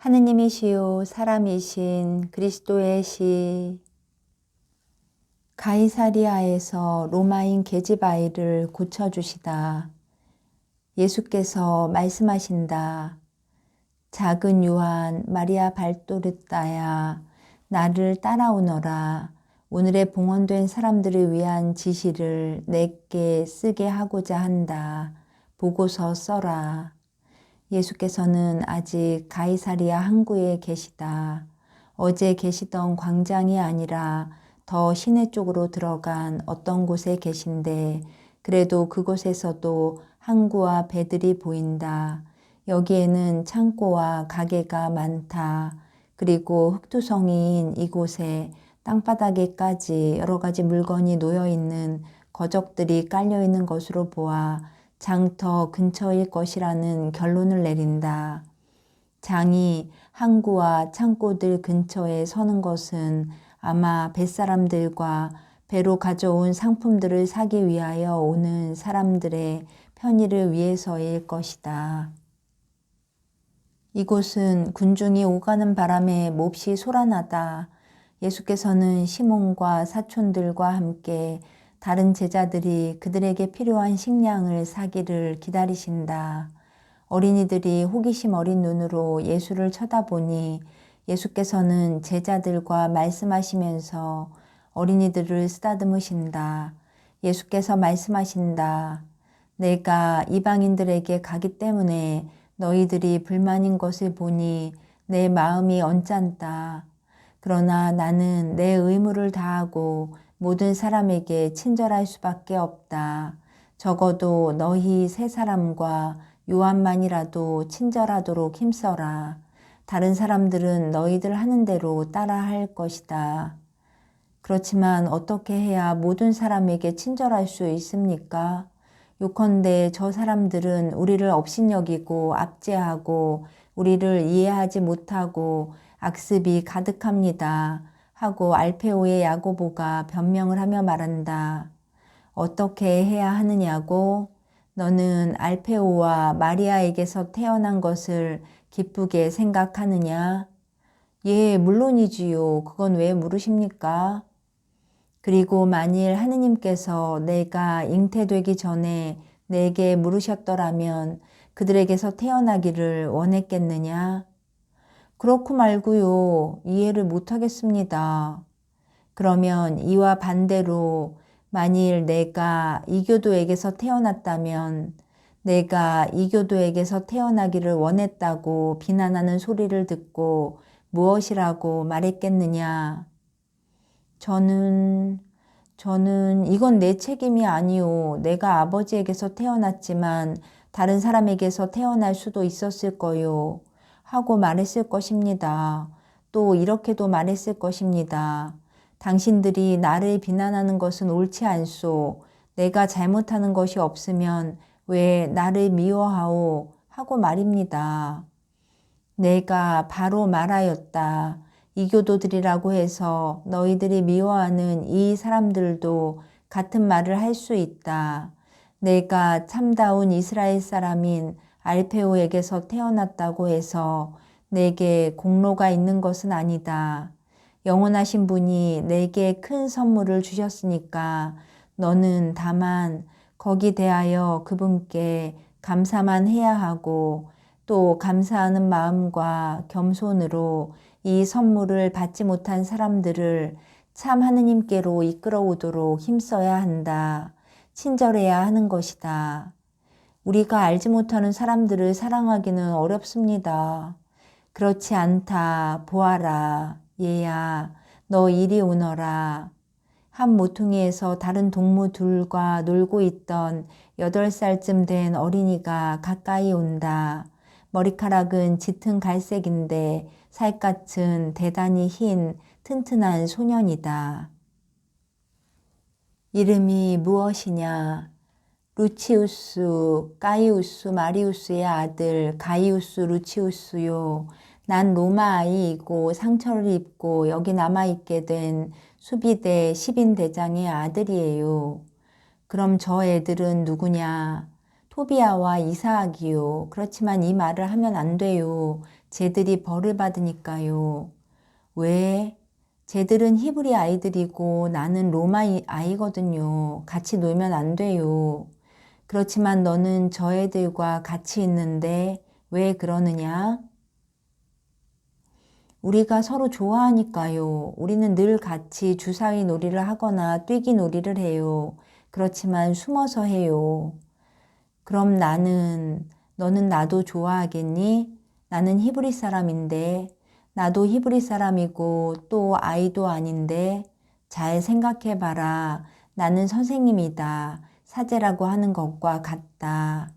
하느님이시요 사람이신 그리스도의 시. 가이사리아에서 로마인 게지바이를 고쳐주시다. 예수께서 말씀하신다. 작은 요한 마리아 발도르다야, 나를 따라오너라. 오늘의 봉헌된 사람들을 위한 지시를 내게 쓰게 하고자 한다. 보고서 써라. 예수께서는 아직 가이사리아 항구에 계시다. 어제 계시던 광장이 아니라 더 시내 쪽으로 들어간 어떤 곳에 계신데, 그래도 그곳에서도 항구와 배들이 보인다. 여기에는 창고와 가게가 많다. 그리고 흙투성이인 이곳에 땅바닥에까지 여러 가지 물건이 놓여 있는 거적들이 깔려 있는 것으로 보아 장터 근처일 것이라는 결론을 내린다. 장이 항구와 창고들 근처에 서는 것은 아마 뱃사람들과 배로 가져온 상품들을 사기 위하여 오는 사람들의 편의를 위해서일 것이다. 이곳은 군중이 오가는 바람에 몹시 소란하다. 예수께서는 시몬과 사촌들과 함께 다른 제자들이 그들에게 필요한 식량을 사기를 기다리신다. 어린이들이 호기심 어린 눈으로 예수를 쳐다보니 예수께서는 제자들과 말씀하시면서 어린이들을 쓰다듬으신다. 예수께서 말씀하신다. 내가 이방인들에게 가기 때문에 너희들이 불만인 것을 보니 내 마음이 언짢다. 그러나 나는 내 의무를 다하고 모든 사람에게 친절할 수밖에 없다. 적어도 너희 세 사람과 요한만이라도 친절하도록 힘써라. 다른 사람들은 너희들 하는 대로 따라할 것이다. 그렇지만 어떻게 해야 모든 사람에게 친절할 수 있습니까? 요컨대 저 사람들은 우리를 업신여기고 압제하고 우리를 이해하지 못하고 악습이 가득합니다. 하고 알페오의 야고보가 변명을 하며 말한다. 어떻게 해야 하느냐고? 너는 알페오와 마리아에게서 태어난 것을 기쁘게 생각하느냐? 예, 물론이지요. 그건 왜 물으십니까? 그리고 만일 하느님께서 내가 잉태되기 전에 내게 물으셨더라면 그들에게서 태어나기를 원했겠느냐? 그렇고 말고요. 이해를 못하겠습니다. 그러면 이와 반대로 만일 내가 이교도에게서 태어났다면 내가 이교도에게서 태어나기를 원했다고 비난하는 소리를 듣고 무엇이라고 말했겠느냐? 저는 이건 내 책임이 아니오. 내가 아버지에게서 태어났지만 다른 사람에게서 태어날 수도 있었을 거요. 하고 말했을 것입니다. 또 이렇게도 말했을 것입니다. 당신들이 나를 비난하는 것은 옳지 않소. 내가 잘못하는 것이 없으면 왜 나를 미워하오? 하고 말입니다. 내가 바로 말하였다. 이교도들이라고 해서 너희들이 미워하는 이 사람들도 같은 말을 할 수 있다. 내가 참다운 이스라엘 사람인 알페오에게서 태어났다고 해서 내게 공로가 있는 것은 아니다. 영원하신 분이 내게 큰 선물을 주셨으니까 너는 다만 거기 대하여 그분께 감사만 해야 하고 또 감사하는 마음과 겸손으로 이 선물을 받지 못한 사람들을 참 하느님께로 이끌어오도록 힘써야 한다. 친절해야 하는 것이다. 우리가 알지 못하는 사람들을 사랑하기는 어렵습니다. 그렇지 않다. 보아라. 얘야, 너 이리 오너라. 한 모퉁이에서 다른 동무 둘과 놀고 있던 8살쯤 된 어린이가 가까이 온다. 머리카락은 짙은 갈색인데 살갗은 대단히 흰 튼튼한 소년이다. 이름이 무엇이냐? 루치우스, 가이우스 마리우스의 아들 가이우스 루치우스요. 난 로마 아이이고 상처를 입고 여기 남아있게 된 수비대 10인 대장의 아들이에요. 그럼 저 애들은 누구냐? 토비아와 이사학이요. 그렇지만 이 말을 하면 안 돼요. 쟤들이 벌을 받으니까요. 왜? 쟤들은 히브리 아이들이고 나는 로마 아이거든요. 같이 놀면 안 돼요. 그렇지만 너는 저 애들과 같이 있는데 왜 그러느냐? 우리가 서로 좋아하니까요. 우리는 늘 같이 주사위 놀이를 하거나 뛰기 놀이를 해요. 그렇지만 숨어서 해요. 그럼 너는 나도 좋아하겠니? 나는 히브리 사람인데, 나도 히브리 사람이고 또 아이도 아닌데, 잘 생각해봐라. 나는 선생님이다. 사제라고 하는 것과 같다.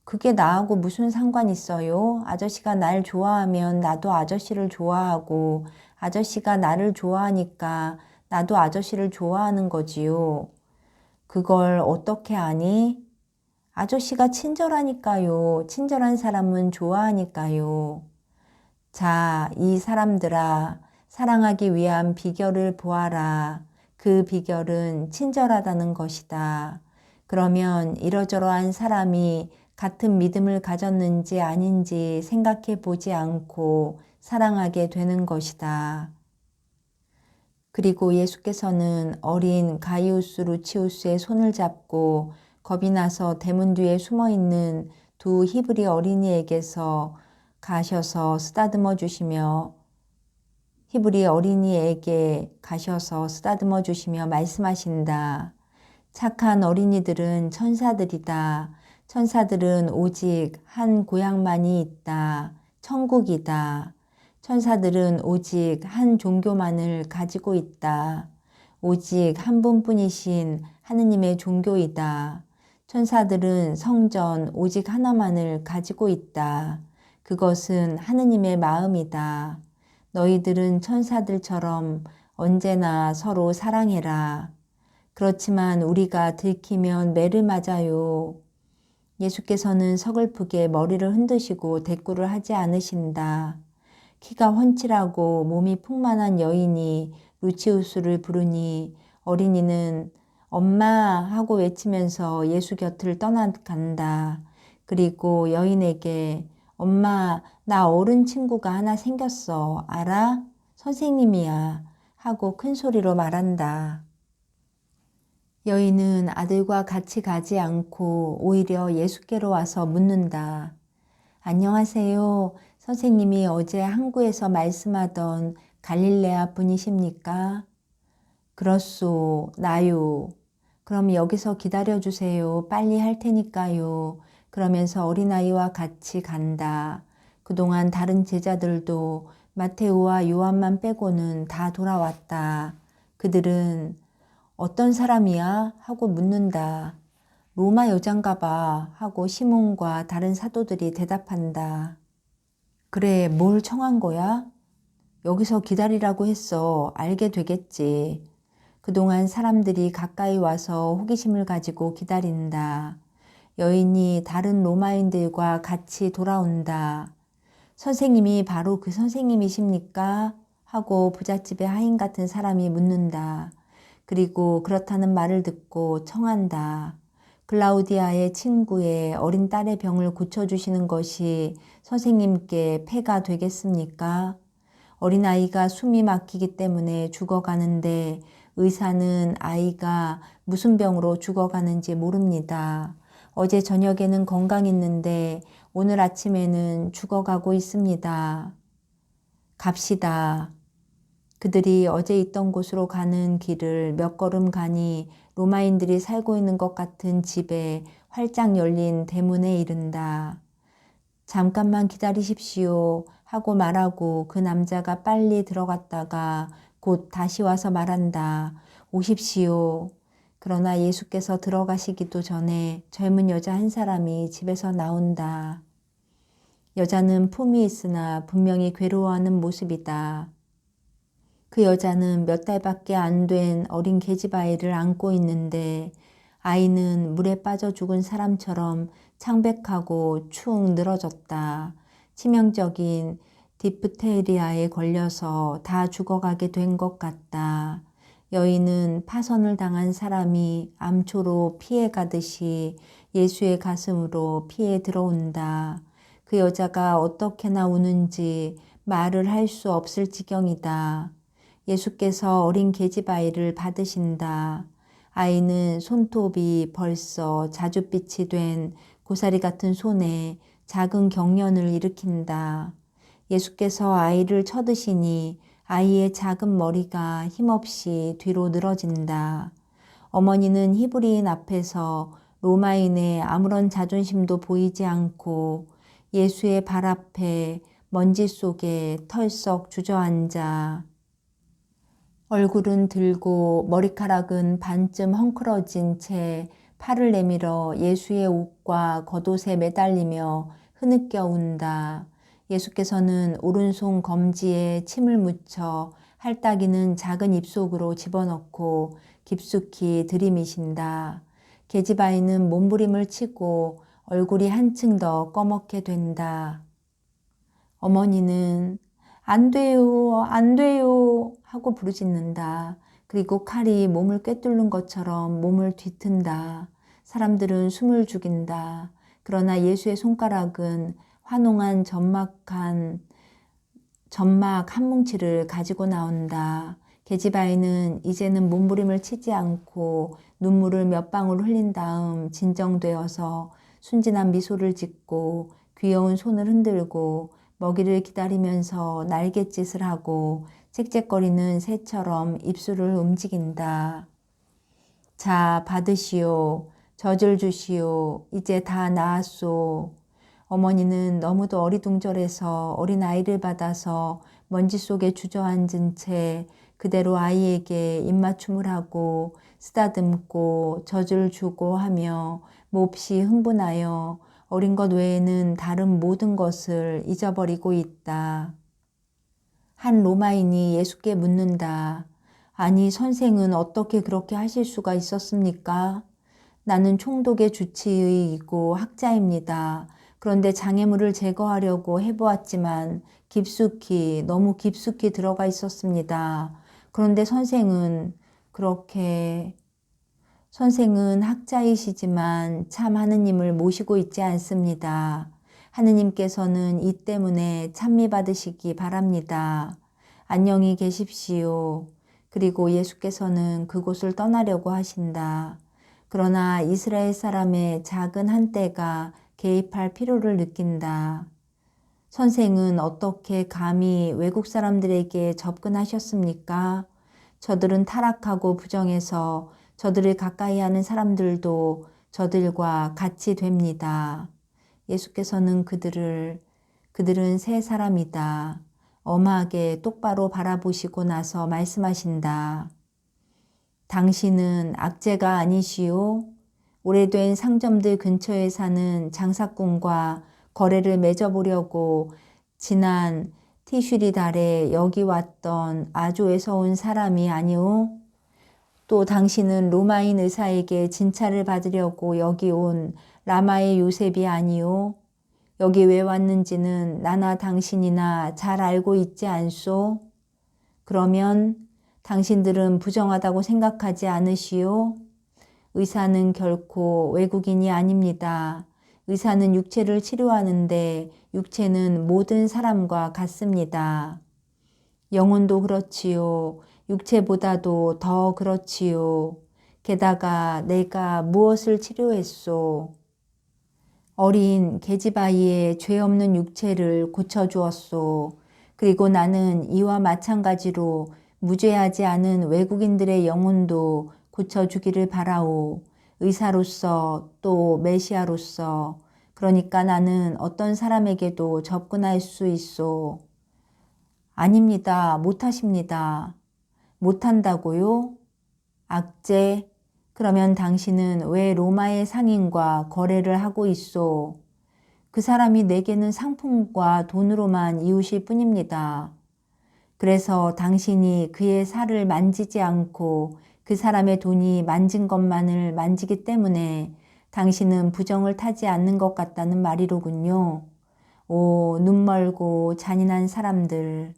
그게 나하고 무슨 상관 있어요? 아저씨가 날 좋아하면 나도 아저씨를 좋아하고, 아저씨가 나를 좋아하니까 나도 아저씨를 좋아하는 거지요. 그걸 어떻게 아니? 아저씨가 친절하니까요. 친절한 사람은 좋아하니까요. 자, 이 사람들아, 사랑하기 위한 비결을 보아라. 그 비결은 친절하다는 것이다. 그러면 이러저러한 사람이 같은 믿음을 가졌는지 아닌지 생각해 보지 않고 사랑하게 되는 것이다. 그리고 예수께서는 어린 가이우스 루치우스의 손을 잡고 겁이 나서 대문 뒤에 숨어 있는 두 히브리 어린이에게서 가셔서 쓰다듬어 주시며 말씀하신다. 착한 어린이들은 천사들이다. 천사들은 오직 한 고향만이 있다. 천국이다. 천사들은 오직 한 종교만을 가지고 있다. 오직 한 분뿐이신 하느님의 종교이다. 천사들은 성전 오직 하나만을 가지고 있다. 그것은 하느님의 마음이다. 너희들은 천사들처럼 언제나 서로 사랑해라. 그렇지만 우리가 들키면 매를 맞아요. 예수께서는 서글프게 머리를 흔드시고 대꾸를 하지 않으신다. 키가 훤칠하고 몸이 풍만한 여인이 루치우스를 부르니 어린이는 엄마 하고 외치면서 예수 곁을 떠나간다. 그리고 여인에게 엄마, 나 어른 친구가 하나 생겼어. 알아? 선생님이야. 하고 큰 소리로 말한다. 여인은 아들과 같이 가지 않고 오히려 예수께로 와서 묻는다. 안녕하세요. 선생님이 어제 항구에서 말씀하던 갈릴레아 분이십니까? 그렇소, 나요. 그럼 여기서 기다려주세요. 빨리 할 테니까요. 그러면서 어린아이와 같이 간다. 그동안 다른 제자들도 마테오와 요한만 빼고는 다 돌아왔다. 그들은 어떤 사람이야? 하고 묻는다. 로마 여잔가 봐 하고 시몬과 다른 사도들이 대답한다. 그래, 뭘 청한 거야? 여기서 기다리라고 했어. 알게 되겠지. 그동안 사람들이 가까이 와서 호기심을 가지고 기다린다. 여인이 다른 로마인들과 같이 돌아온다. 선생님이 바로 그 선생님이십니까? 하고 부잣집의 하인 같은 사람이 묻는다. 그리고 그렇다는 말을 듣고 청한다. 클라우디아의 친구의 어린 딸의 병을 고쳐주시는 것이 선생님께 폐가 되겠습니까? 어린아이가 숨이 막히기 때문에 죽어가는데 의사는 아이가 무슨 병으로 죽어가는지 모릅니다. 어제 저녁에는 건강했는데 오늘 아침에는 죽어가고 있습니다. 갑시다. 그들이 어제 있던 곳으로 가는 길을 몇 걸음 가니 로마인들이 살고 있는 것 같은 집에 활짝 열린 대문에 이른다. 잠깐만 기다리십시오 하고 말하고 그 남자가 빨리 들어갔다가 곧 다시 와서 말한다. 오십시오. 그러나 예수께서 들어가시기도 전에 젊은 여자 한 사람이 집에서 나온다. 여자는 품이 있으나 분명히 괴로워하는 모습이다. 그 여자는 몇 달밖에 안 된 어린 계집아이를 안고 있는데 아이는 물에 빠져 죽은 사람처럼 창백하고 축 늘어졌다. 치명적인 디프테리아에 걸려서 다 죽어가게 된 것 같다. 여인은 파선을 당한 사람이 암초로 피해 가듯이 예수의 가슴으로 피해 들어온다. 그 여자가 어떻게나 우는지 말을 할 수 없을 지경이다. 예수께서 어린 계집아이를 받으신다. 아이는 손톱이 벌써 자줏빛이 된 고사리 같은 손에 작은 경련을 일으킨다. 예수께서 아이를 쳐드시니 아이의 작은 머리가 힘없이 뒤로 늘어진다. 어머니는 히브리인 앞에서 로마인의 아무런 자존심도 보이지 않고 예수의 발 앞에 먼지 속에 털썩 주저앉아 얼굴은 들고 머리카락은 반쯤 헝클어진 채 팔을 내밀어 예수의 옷과 겉옷에 매달리며 흐느껴 운다. 예수께서는 오른손 검지에 침을 묻혀 할따기는 작은 입속으로 집어넣고 깊숙이 들이미신다. 계집아이는 몸부림을 치고 얼굴이 한층 더 꺼멓게 된다. 어머니는 안 돼요, 안 돼요 하고 부르짖는다. 그리고 칼이 몸을 꿰뚫는 것처럼 몸을 뒤튼다. 사람들은 숨을 죽인다. 그러나 예수의 손가락은 환홍한 점막 한 뭉치를 가지고 나온다. 계집아이는 이제는 몸부림을 치지 않고 눈물을 몇 방울 흘린 다음 진정되어서 순진한 미소를 짓고 귀여운 손을 흔들고 먹이를 기다리면서 날갯짓을 하고 짹짹거리는 새처럼 입술을 움직인다. 자, 받으시오. 젖을 주시오. 이제 다 나았소. 어머니는 너무도 어리둥절해서 어린아이를 받아서 먼지 속에 주저앉은 채 그대로 아이에게 입맞춤을 하고 쓰다듬고 젖을 주고 하며 몹시 흥분하여 어린 것 외에는 다른 모든 것을 잊어버리고 있다. 한 로마인이 예수께 묻는다. 아니, 선생은 어떻게 그렇게 하실 수가 있었습니까? 나는 총독의 주치의이고 학자입니다. 그런데 장애물을 제거하려고 해보았지만 너무 깊숙이 들어가 있었습니다. 그런데 선생은 학자이시지만 참 하느님을 모시고 있지 않습니다. 하느님께서는 이 때문에 찬미 받으시기 바랍니다. 안녕히 계십시오. 그리고 예수께서는 그곳을 떠나려고 하신다. 그러나 이스라엘 사람의 작은 한때가 개입할 필요를 느낀다. 선생은 어떻게 감히 외국 사람들에게 접근하셨습니까? 저들은 타락하고 부정해서 저들을 가까이 하는 사람들도 저들과 같이 됩니다. 예수께서는 그들은 새 사람이다. 엄하게 똑바로 바라보시고 나서 말씀하신다. 당신은 악재가 아니시오? 오래된 상점들 근처에 사는 장사꾼과 거래를 맺어보려고 지난 티슈리 달에 여기 왔던 아조에서 온 사람이 아니오? 또 당신은 로마인 의사에게 진찰을 받으려고 여기 온 라마의 요셉이 아니오? 여기 왜 왔는지는 나나 당신이나 잘 알고 있지 않소? 그러면 당신들은 부정하다고 생각하지 않으시오? 의사는 결코 외국인이 아닙니다. 의사는 육체를 치료하는데 육체는 모든 사람과 같습니다. 영혼도 그렇지요. 육체보다도 더 그렇지요. 게다가 내가 무엇을 치료했소? 어린 계집아이의 죄 없는 육체를 고쳐주었소. 그리고 나는 이와 마찬가지로 무죄하지 않은 외국인들의 영혼도 고쳐주기를 바라오. 의사로서 또 메시아로서. 그러니까 나는 어떤 사람에게도 접근할 수 있소. 아닙니다. 못하십니다. 못한다고요? 악재? 그러면 당신은 왜 로마의 상인과 거래를 하고 있소? 그 사람이 내게는 상품과 돈으로만 이웃일 뿐입니다. 그래서 당신이 그의 살을 만지지 않고 그 사람의 돈이 만진 것만을 만지기 때문에 당신은 부정을 타지 않는 것 같다는 말이로군요. 오, 눈멀고 잔인한 사람들.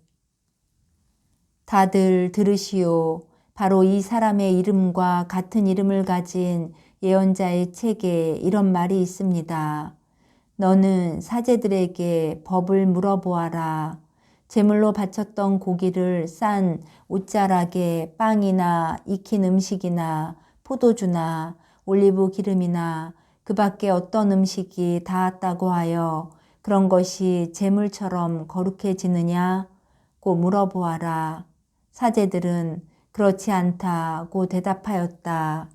다들 들으시오. 바로 이 사람의 이름과 같은 이름을 가진 예언자의 책에 이런 말이 있습니다. 너는 사제들에게 법을 물어보아라. 제물로 바쳤던 고기를 싼 옷자락에 빵이나 익힌 음식이나 포도주나 올리브 기름이나 그 밖에 어떤 음식이 닿았다고 하여 그런 것이 제물처럼 거룩해지느냐고 물어보아라. 사제들은 그렇지 않다고 대답하였다.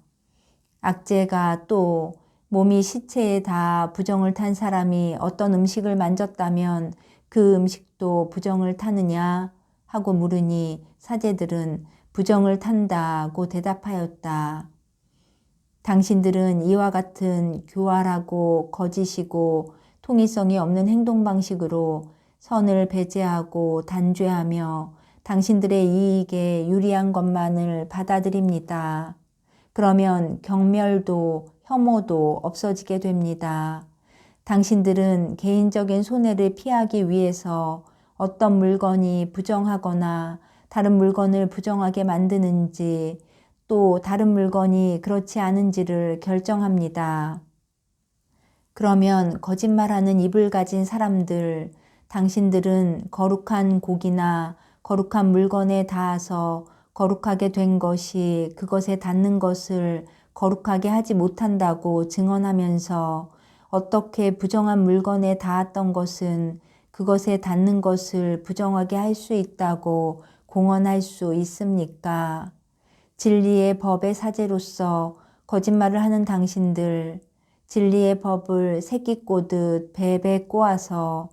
악제가 또 몸이 시체에 다 부정을 탄 사람이 어떤 음식을 만졌다면 그 음식도 부정을 타느냐 하고 물으니 사제들은 부정을 탄다고 대답하였다. 당신들은 이와 같은 교활하고 거짓이고 통일성이 없는 행동 방식으로 선을 배제하고 단죄하며 당신들의 이익에 유리한 것만을 받아들입니다. 그러면 경멸도 혐오도 없어지게 됩니다. 당신들은 개인적인 손해를 피하기 위해서 어떤 물건이 부정하거나 다른 물건을 부정하게 만드는지 또 다른 물건이 그렇지 않은지를 결정합니다. 그러면 거짓말하는 입을 가진 사람들, 당신들은 거룩한 고기나 거룩한 물건에 닿아서 거룩하게 된 것이 그것에 닿는 것을 거룩하게 하지 못한다고 증언하면서 어떻게 부정한 물건에 닿았던 것은 그것에 닿는 것을 부정하게 할 수 있다고 공언할 수 있습니까? 진리의 법의 사제로서 거짓말을 하는 당신들, 진리의 법을 새끼 꼬듯 배배 꼬아서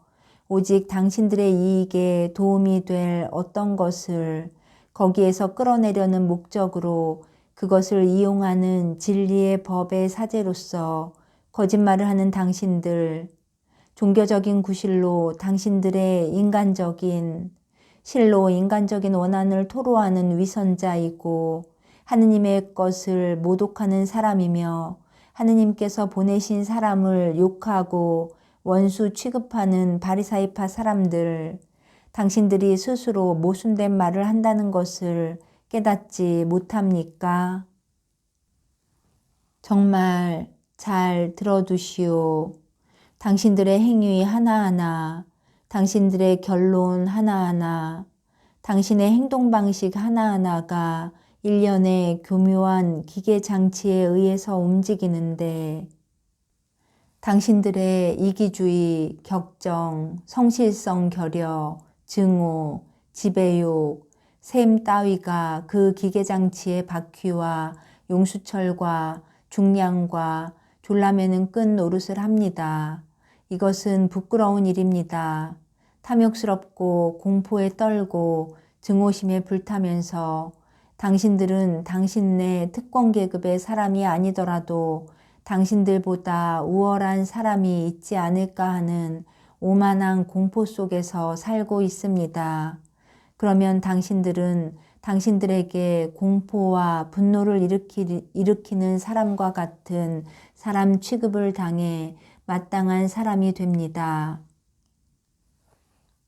오직 당신들의 이익에 도움이 될 어떤 것을 거기에서 끌어내려는 목적으로 그것을 이용하는 진리의 법의 사제로서 거짓말을 하는 당신들, 종교적인 구실로 당신들의 실로 인간적인 원한을 토로하는 위선자이고 하느님의 것을 모독하는 사람이며 하느님께서 보내신 사람을 욕하고 원수 취급하는 바리사이파 사람들, 당신들이 스스로 모순된 말을 한다는 것을 깨닫지 못합니까? 정말 잘 들어두시오. 당신들의 행위 하나하나, 당신들의 결론 하나하나, 당신의 행동 방식 하나하나가 일련의 교묘한 기계 장치에 의해서 움직이는데 당신들의 이기주의, 격정, 성실성 결여, 증오, 지배욕, 셈 따위가 그 기계장치의 바퀴와 용수철과 중량과 졸라매는 끈 노릇을 합니다. 이것은 부끄러운 일입니다. 탐욕스럽고 공포에 떨고 증오심에 불타면서 당신들은 당신네 특권 계급의 사람이 아니더라도 당신들보다 우월한 사람이 있지 않을까 하는 오만한 공포 속에서 살고 있습니다. 그러면 당신들은 당신들에게 공포와 분노를 일으키는 사람과 같은 사람 취급을 당해 마땅한 사람이 됩니다.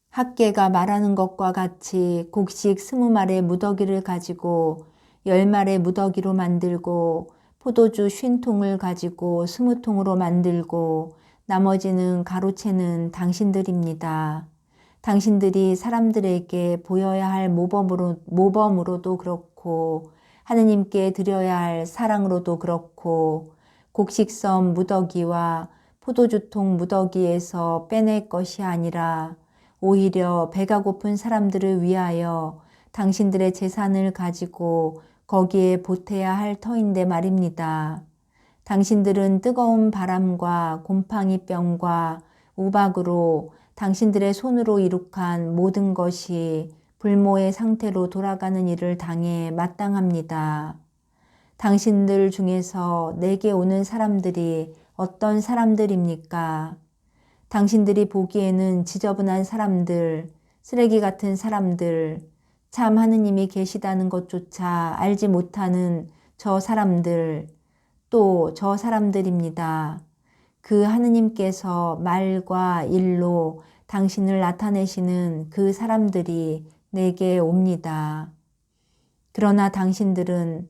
학계가 말하는 것과 같이 곡식 20알의 무더기를 가지고 10알의 무더기로 만들고 포도주 50통을 가지고 20통으로 만들고 나머지는 가로채는 당신들입니다. 당신들이 사람들에게 보여야 할 모범으로도 그렇고 하느님께 드려야 할 사랑으로도 그렇고 곡식섬 무더기와 포도주통 무더기에서 빼낼 것이 아니라 오히려 배가 고픈 사람들을 위하여 당신들의 재산을 가지고 거기에 보태야 할 터인데 말입니다. 당신들은 뜨거운 바람과 곰팡이병과 우박으로 당신들의 손으로 이룩한 모든 것이 불모의 상태로 돌아가는 일을 당해 마땅합니다. 당신들 중에서 내게 오는 사람들이 어떤 사람들입니까? 당신들이 보기에는 지저분한 사람들, 쓰레기 같은 사람들, 참 하느님이 계시다는 것조차 알지 못하는 저 사람들, 또 저 사람들입니다. 그 하느님께서 말과 일로 당신을 나타내시는 그 사람들이 내게 옵니다. 그러나 당신들은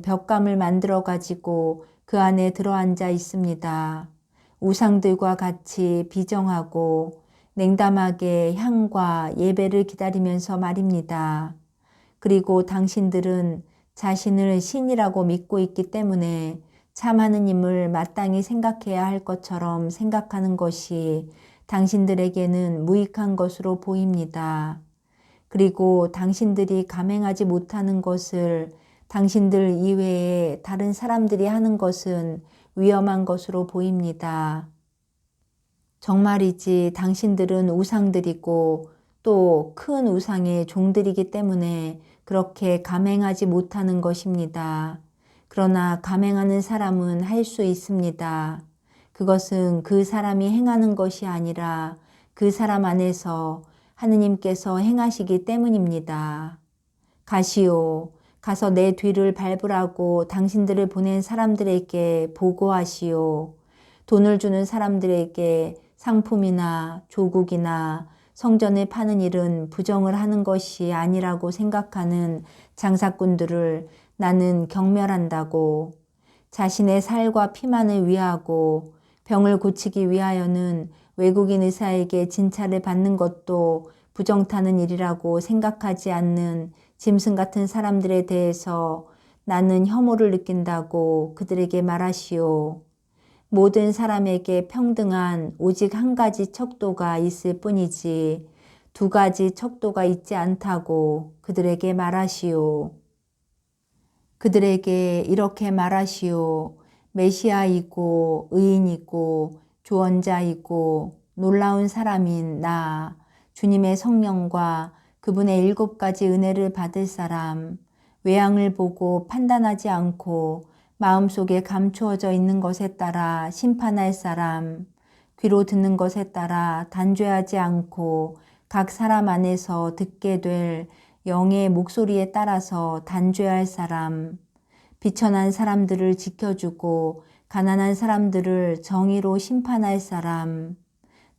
벽감을 만들어 가지고 그 안에 들어앉아 있습니다. 우상들과 같이 비정하고 냉담하게 향과 예배를 기다리면서 말입니다. 그리고 당신들은 자신을 신이라고 믿고 있기 때문에 참 하느님을 마땅히 생각해야 할 것처럼 생각하는 것이 당신들에게는 무익한 것으로 보입니다. 그리고 당신들이 감행하지 못하는 것을 당신들 이외에 다른 사람들이 하는 것은 위험한 것으로 보입니다. 정말이지 당신들은 우상들이고 또 큰 우상의 종들이기 때문에 그렇게 감행하지 못하는 것입니다. 그러나 감행하는 사람은 할 수 있습니다. 그것은 그 사람이 행하는 것이 아니라 그 사람 안에서 하느님께서 행하시기 때문입니다. 가시오. 가서 내 뒤를 밟으라고 당신들을 보낸 사람들에게 보고하시오. 돈을 주는 사람들에게 상품이나 조국이나 성전을 파는 일은 부정을 하는 것이 아니라고 생각하는 장사꾼들을 나는 경멸한다고. 자신의 살과 피만을 위하고 병을 고치기 위하여는 외국인 의사에게 진찰을 받는 것도 부정타는 일이라고 생각하지 않는 짐승 같은 사람들에 대해서 나는 혐오를 느낀다고 그들에게 말하시오. 모든 사람에게 평등한 오직 한 가지 척도가 있을 뿐이지 두 가지 척도가 있지 않다고 그들에게 말하시오. 그들에게 이렇게 말하시오. 메시아이고 의인이고 조언자이고 놀라운 사람인 나 주님의 성령과 그분의 7가지 은혜를 받을 사람, 외양을 보고 판단하지 않고 마음속에 감추어져 있는 것에 따라 심판할 사람, 귀로 듣는 것에 따라 단죄하지 않고 각 사람 안에서 듣게 될 영의 목소리에 따라서 단죄할 사람, 비천한 사람들을 지켜주고 가난한 사람들을 정의로 심판할 사람,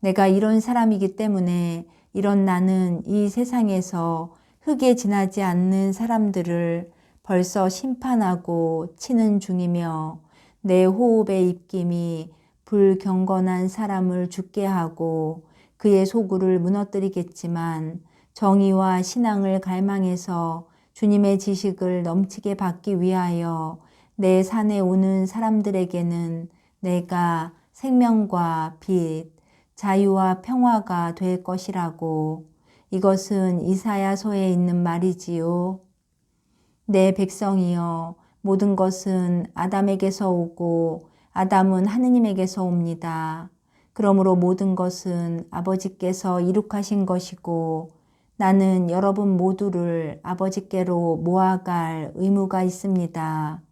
내가 이런 사람이기 때문에 이런 나는 이 세상에서 흙에 지나지 않는 사람들을 벌써 심판하고 치는 중이며 내 호흡의 입김이 불경건한 사람을 죽게 하고 그의 소굴을 무너뜨리겠지만 정의와 신앙을 갈망해서 주님의 지식을 넘치게 받기 위하여 내 산에 오는 사람들에게는 내가 생명과 빛, 자유와 평화가 될 것이라고. 이것은 이사야서에 있는 말이지요. 내 백성이여, 모든 것은 아담에게서 오고 아담은 하느님에게서 옵니다. 그러므로 모든 것은 아버지께서 이룩하신 것이고 나는 여러분 모두를 아버지께로 모아갈 의무가 있습니다.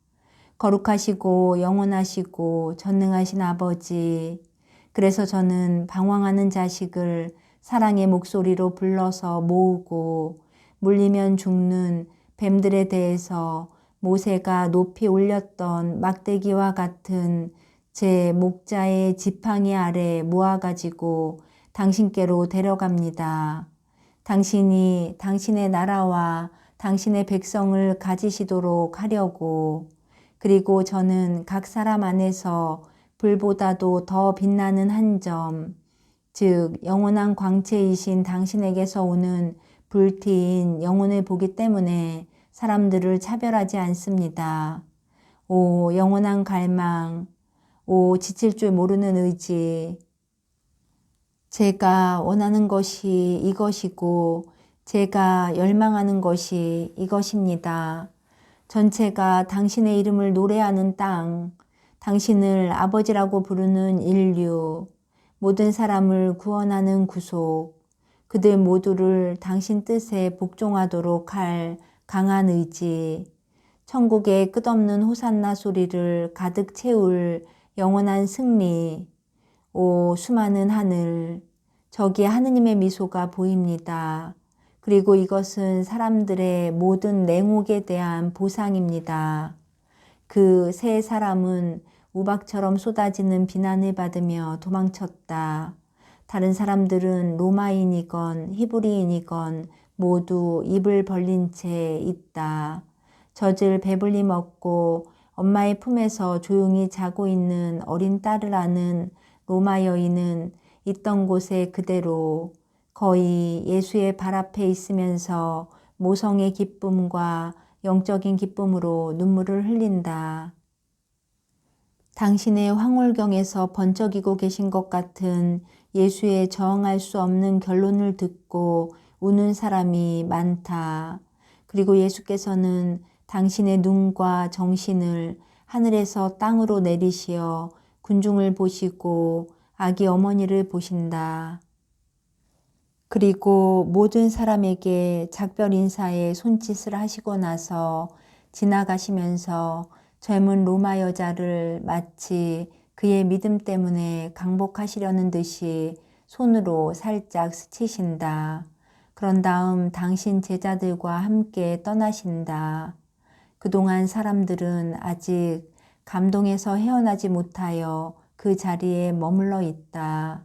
거룩하시고 영원하시고 전능하신 아버지, 그래서 저는 방황하는 자식을 사랑의 목소리로 불러서 모으고 물리면 죽는 뱀들에 대해서 모세가 높이 올렸던 막대기와 같은 제 목자의 지팡이 아래 모아가지고 당신께로 데려갑니다. 당신이 당신의 나라와 당신의 백성을 가지시도록 하려고. 그리고 저는 각 사람 안에서 불보다도 더 빛나는 한 점, 즉 영원한 광채이신 당신에게서 오는 불티인 영혼을 보기 때문에 사람들을 차별하지 않습니다. 오 영원한 갈망, 오 지칠 줄 모르는 의지. 제가 원하는 것이 이것이고 제가 열망하는 것이 이것입니다. 전체가 당신의 이름을 노래하는 땅, 당신을 아버지라고 부르는 인류, 모든 사람을 구원하는 구속, 그들 모두를 당신 뜻에 복종하도록 할 강한 의지, 천국의 끝없는 호산나 소리를 가득 채울 영원한 승리, 오 수많은 하늘, 저기 하느님의 미소가 보입니다. 그리고 이것은 사람들의 모든 냉혹에 대한 보상입니다. 그 세 사람은 우박처럼 쏟아지는 비난을 받으며 도망쳤다. 다른 사람들은 로마인이건 히브리인이건 모두 입을 벌린 채 있다. 젖을 배불리 먹고 엄마의 품에서 조용히 자고 있는 어린 딸을 아는 로마 여인은 있던 곳에 그대로 거의 예수의 발 앞에 있으면서 모성의 기쁨과 영적인 기쁨으로 눈물을 흘린다. 당신의 황홀경에서 번쩍이고 계신 것 같은 예수의 저항할 수 없는 결론을 듣고 우는 사람이 많다. 그리고 예수께서는 당신의 눈과 정신을 하늘에서 땅으로 내리시어 군중을 보시고 아기 어머니를 보신다. 그리고 모든 사람에게 작별 인사의 손짓을 하시고 나서 지나가시면서 젊은 로마 여자를 마치 그의 믿음 때문에 강복하시려는 듯이 손으로 살짝 스치신다. 그런 다음 당신 제자들과 함께 떠나신다. 그동안 사람들은 아직 감동에서 헤어나지 못하여 그 자리에 머물러 있다.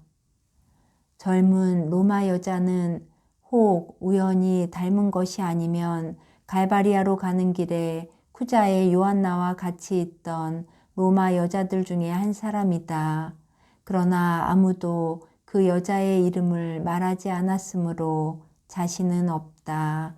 젊은 로마 여자는 혹 우연히 닮은 것이 아니면 갈바리아로 가는 길에 쿠자의 요한나와 같이 있던 로마 여자들 중에 한 사람이다. 그러나 아무도 그 여자의 이름을 말하지 않았으므로 자신은 없다.